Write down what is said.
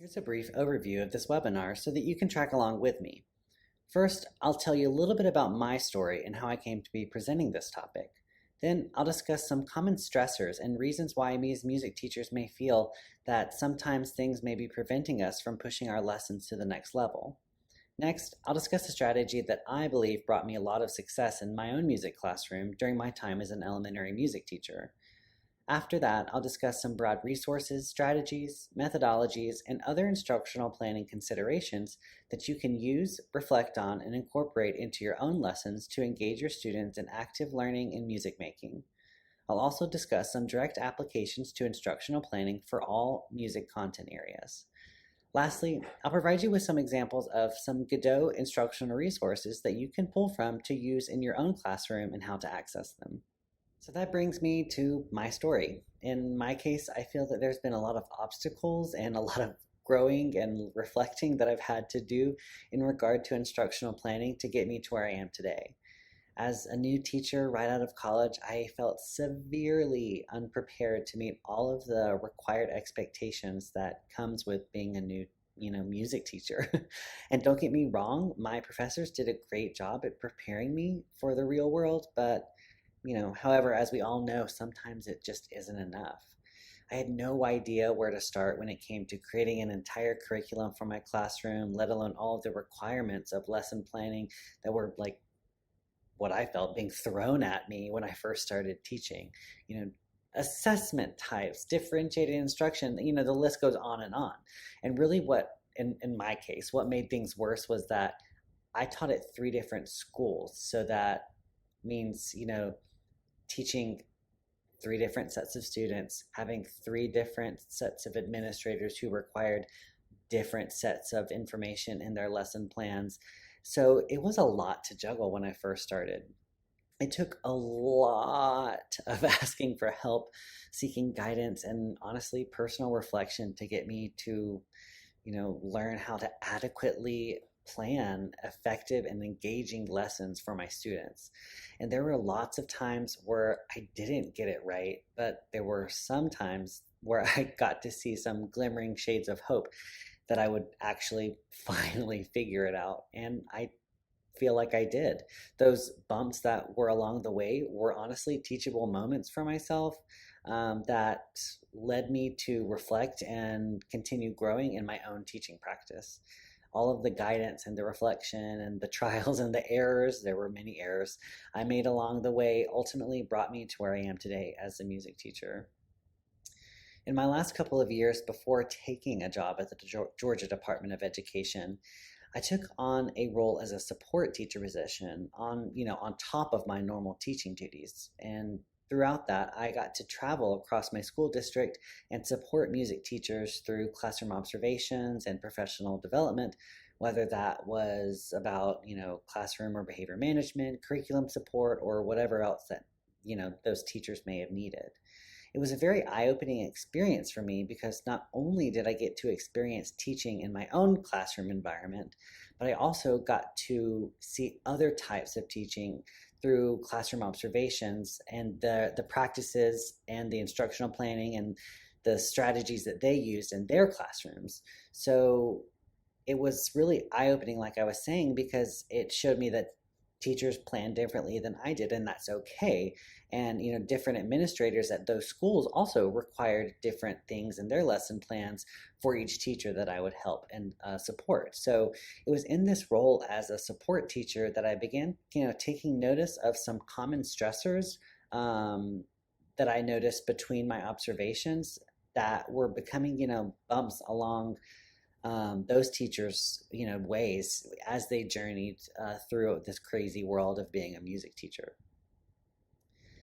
Here's a brief overview of this webinar so that you can track along with me. First, I'll tell you a little bit about my story and how I came to be presenting this topic. Then I'll discuss some common stressors and reasons why we as music teachers may feel that sometimes things may be preventing us from pushing our lessons to the next level. Next, I'll discuss a strategy that I believe brought me a lot of success in my own music classroom during my time as an elementary music teacher. After that, I'll discuss some broad resources, strategies, methodologies, and other instructional planning considerations that you can use, reflect on, and incorporate into your own lessons to engage your students in active learning and music making. I'll also discuss some direct applications to instructional planning for all music content areas. Lastly, I'll provide you with some examples of some Godot instructional resources that you can pull from to use in your own classroom and how to access them. So that brings me to my story. In my case, I feel that there's been a lot of obstacles and a lot of growing and reflecting that I've had to do in regard to instructional planning to get me to where I am today. As a new teacher right out of college, I felt severely unprepared to meet all of the required expectations that comes with being a new music teacher. And don't get me wrong, my professors did a great job at preparing me for the real world, but however, as we all know, sometimes it just isn't enough. I had no idea where to start when it came to creating an entire curriculum for my classroom, let alone all of the requirements of lesson planning that were like what I felt being thrown at me when I first started teaching. Assessment types, differentiated instruction, the list goes on and on. And really in my case, what made things worse was that I taught at 3 different schools. So that means, teaching 3 different sets of students, having 3 different sets of administrators who required different sets of information in their lesson plans. So it was a lot to juggle when I first started. It took a lot of asking for help, seeking guidance, and honestly, personal reflection to get me to, learn how to adequately plan effective and engaging lessons for my students. And there were lots of times where I didn't get it right, but there were some times where I got to see some glimmering shades of hope that I would actually finally figure it out. And I feel like I did. Those bumps that were along the way were honestly teachable moments for myself that led me to reflect and continue growing in my own teaching practice. All of the guidance and the reflection and the trials and the errors, there were many errors I made along the way, ultimately brought me to where I am today as a music teacher. In my last couple of years before taking a job at the Georgia Department of Education, I took on a role as a support teacher position on top of my normal teaching duties. And throughout that, I got to travel across my school district and support music teachers through classroom observations and professional development, whether that was about, classroom or behavior management, curriculum support, or whatever else that, those teachers may have needed. It was a very eye-opening experience for me because not only did I get to experience teaching in my own classroom environment, but I also got to see other types of teaching through classroom observations and the practices and the instructional planning and the strategies that they used in their classrooms. So it was really eye-opening, like I was saying, because it showed me that teachers plan differently than I did, and that's okay. And different administrators at those schools also required different things in their lesson plans for each teacher that I would help and support. So it was in this role as a support teacher that I began, taking notice of some common stressors that I noticed between my observations that were becoming, bumps along those teachers, ways as they journeyed through this crazy world of being a music teacher.